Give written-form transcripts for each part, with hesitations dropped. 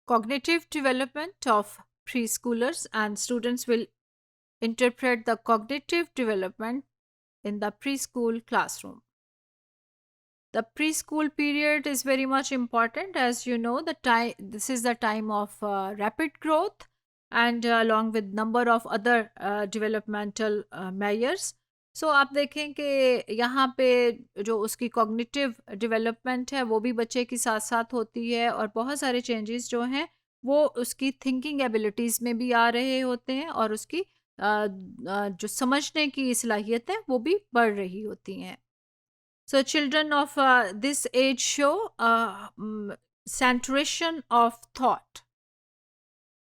Cognitive development of preschoolers and students will interpret the cognitive development in the preschool classroom. The preschool period is very much important. As you know, the time this is the time of rapid growth, and along with number of other developmental measures. सो आप देखें कि यहाँ पे जो उसकी cognitive development है वो भी बच्चे के साथ साथ होती है, और बहुत सारे चेंजेस जो हैं वो उसकी थिंकिंग एबिलिटीज़ में भी आ रहे होते हैं, और उसकी जो समझने की सलाहियत है वो भी बढ़ रही होती हैं. So children of this age show centration of thought.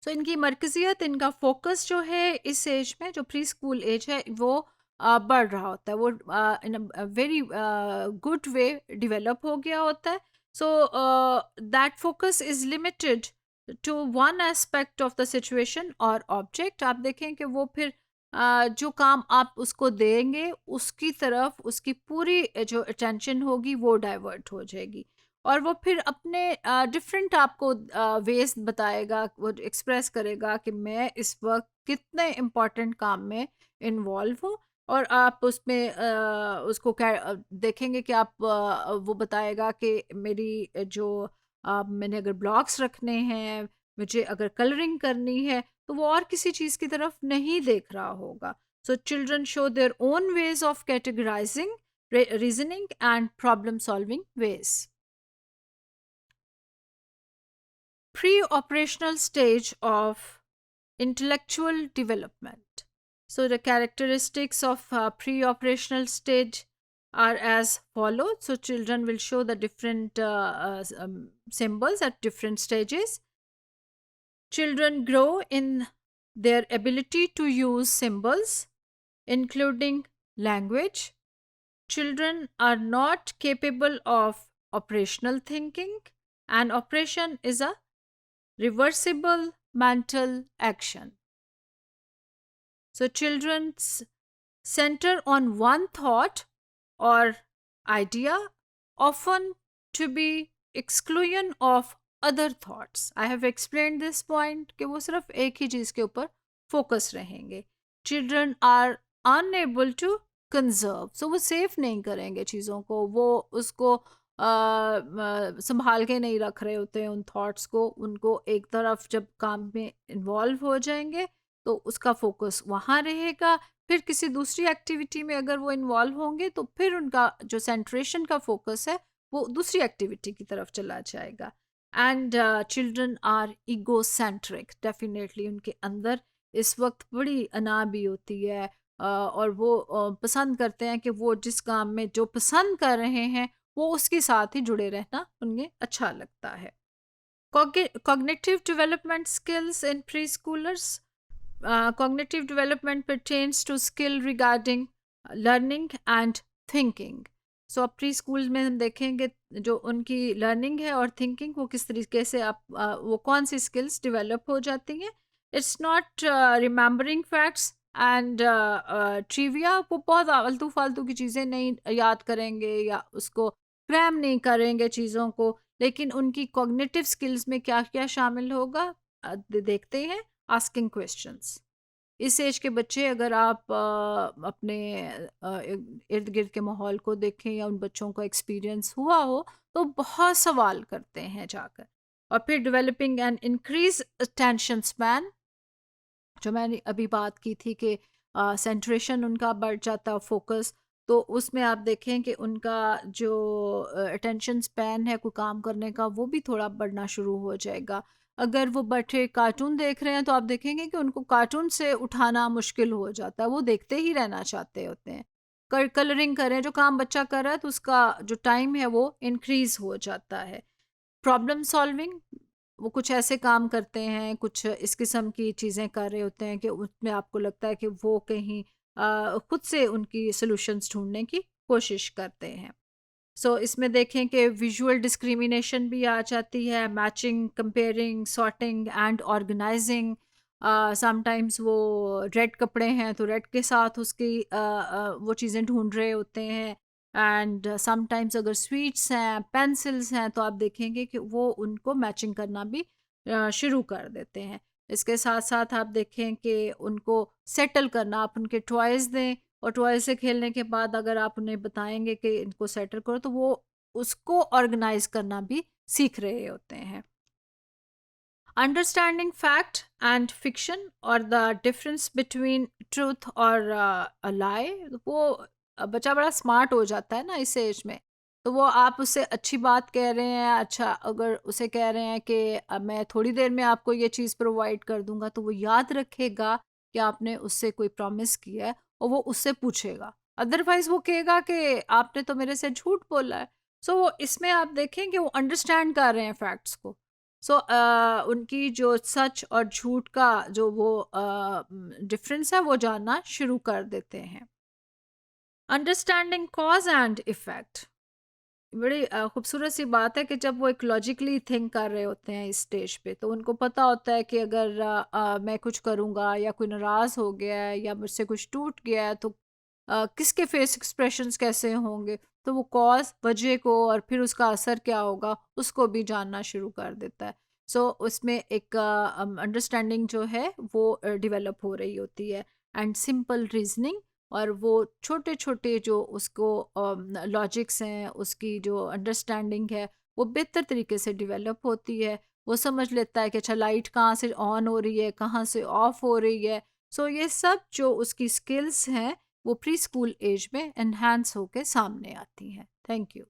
So इनकी मरकजियत, इनका फोकस जो है इस एज में, जो प्री स्कूल एज है, वो बढ़ रहा होता है, वो in a very good way develop हो गया होता है. So that focus is limited to one aspect of the situation और ऑब्जेक्ट. आप देखें कि वो फिर जो काम आप उसको देंगे उसकी तरफ उसकी पूरी जो अटेंशन होगी वो डाइवर्ट हो जाएगी, और वो फिर अपने डिफरेंट आपको वेज बताएगा, वो एक्सप्रेस करेगा कि मैं इस वक्त कितने इम्पोर्टेंट काम में इन्वॉल्व हूँ. और आप उसमें उसको क्या देखेंगे कि आप वो बताएगा कि मेरी जो मैंने अगर ब्लॉक्स रखने हैं, मुझे अगर कलरिंग करनी है, तो वो और किसी चीज़ की तरफ नहीं देख रहा होगा. So children show their own ways of categorising, reasoning and problem solving ways. Pre-operational stage of intellectual development. So the characteristics of pre-operational stage are as follows. So children will show the different symbols at different stages. Children grow in their ability to use symbols, including language. Children are not capable of operational thinking, and operation is a reversible mental action. So children center on one thought or idea, often to be exclusion of other thoughts. I have explained this point कि वो सिर्फ एक ही चीज़ के ऊपर focus रहेंगे. Children are unable to conserve. So वो safe नहीं करेंगे चीज़ों को, वो उसको संभाल के नहीं रख रहे होते हैं उन थॉट्स को. उनको एक तरफ जब काम में इन्वॉल्व हो जाएंगे तो उसका फोकस वहाँ रहेगा. फिर किसी दूसरी एक्टिविटी में अगर वो इन्वॉल्व होंगे तो फिर उनका जो सेंट्रेशन का फोकस है वो दूसरी एक्टिविटी की तरफ चला जाएगा. And children are egocentric. Definitely उनके अंदर इस वक्त बड़ी अना भी होती है, और वो पसंद करते हैं कि वो जिस काम में जो पसंद कर रहे हैं वो उसके साथ ही जुड़े रहना उन्हें अच्छा लगता है. Cognitive development skills in preschoolers. Cognitive development pertains to skill regarding learning and thinking. सो अब प्री स्कूल में हम देखेंगे जो उनकी लर्निंग है और थिंकिंग वो किस तरीके से आप वो कौन सी स्किल्स डेवलप हो जाती हैं. It's not remembering facts and trivia. वो बहुत आलतू फालतू की चीज़ें नहीं याद करेंगे या उसको क्रैम नहीं करेंगे चीज़ों को, लेकिन उनकी कॉग्निटिव स्किल्स में क्या क्या शामिल होगा देखते हैं. Asking questions. इस एज के बच्चे अगर आप अपने इर्द गिर्द के माहौल को देखें या उन बच्चों का एक्सपीरियंस हुआ हो तो बहुत सवाल करते हैं जाकर. और फिर developing and increase attention span, जो मैंने अभी बात की थी कि सेंट्रेशन उनका बढ़ जाता फोकस, तो उसमें आप देखें कि उनका जो अटेंशन स्पैन है कोई काम करने का वो भी थोड़ा बढ़ना शुरू हो जाएगा. अगर वो बैठे कार्टून देख रहे हैं तो आप देखेंगे कि उनको कार्टून से उठाना मुश्किल हो जाता है, वो देखते ही रहना चाहते होते हैं. कलरिंग करें, जो काम बच्चा कर रहा है तो उसका जो टाइम है वो इंक्रीज हो जाता है. प्रॉब्लम सॉल्विंग, वो कुछ ऐसे काम करते हैं, कुछ इस किस्म की चीज़ें कर रहे होते हैं कि उसमें आपको लगता है कि वो कहीं खुद से उनकी सॉल्यूशंस ढूंढने की कोशिश करते हैं. सो इसमें देखें कि विजुअल डिस्क्रिमिनेशन भी आ जाती है, matching, comparing, sorting and organising. Sometimes वो रेड कपड़े हैं तो रेड के साथ उसकी वो चीज़ें ढूंढ रहे होते हैं. एंड समटाइम्स अगर स्वीट्स हैं, पेंसिल्स हैं, तो आप देखेंगे कि वो उनको मैचिंग करना भी शुरू कर देते हैं। इसके साथ-साथ आप देखें कि उनको सेटल करना, आप उनके टॉयज़ दें और टॉय से खेलने के बाद अगर आप उन्हें बताएँगे कि इनको सेटल करो, तो वो उसको ऑर्गेनाइज़ करना भी सीख रहे होते हैं। अंडरस्टैंडिंग फैक्ट एंड फिक्शन और द डिफरेंस बिटवीन ट्रूथ और अ लाई, वो बच्चा बड़ा स्मार्ट हो जाता है ना इस एज में। तो वो आप उससे अच्छी बात कह रहे हैं, अच्छा अगर उसे कह रहे हैं कि मैं थोड़ी देर में आपको ये चीज़ प्रोवाइड कर दूंगा, तो वो याद रखेगा कि आपने उससे कोई प्रॉमिस किया है और वो उससे पूछेगा। अदरवाइज वो कहेगा कि आपने तो मेरे से झूठ बोला है। सो इसमें आप देखें कि वो अंडरस्टैंड कर रहे हैं फैक्ट्स को। सो उनकी जो सच और झूठ का जो वो डिफरेंस है वो जानना शुरू कर देते हैं। अंडरस्टैंडिंग कॉज एंड इफेक्ट, बड़ी खूबसूरत सी बात है कि जब वो एक लॉजिकली थिंक कर रहे होते हैं इस स्टेज पे, तो उनको पता होता है कि अगर मैं कुछ करूँगा या कोई नाराज़ हो गया है या मुझसे कुछ टूट गया है, तो किसके फेस एक्सप्रेशंस कैसे होंगे, तो वो कॉज वजह को और फिर उसका असर क्या होगा उसको भी जानना शुरू कर देता है। सो उसमें एक अंडरस्टैंडिंग जो है वो डेवलप हो रही होती है, एंड सिंपल रीजनिंग और वो छोटे-छोटे जो उसको लॉजिक्स हैं, उसकी जो अंडरस्टैंडिंग है, वो बेहतर तरीके से डेवलप होती है। वो समझ लेता है कि अच्छा लाइट कहाँ से ऑन हो रही है, कहाँ से ऑफ हो रही है। सो ये सब जो उसकी स्किल्स हैं, वो प्री स्कूल एज में एनहांस होके सामने आती हैं। Thank you.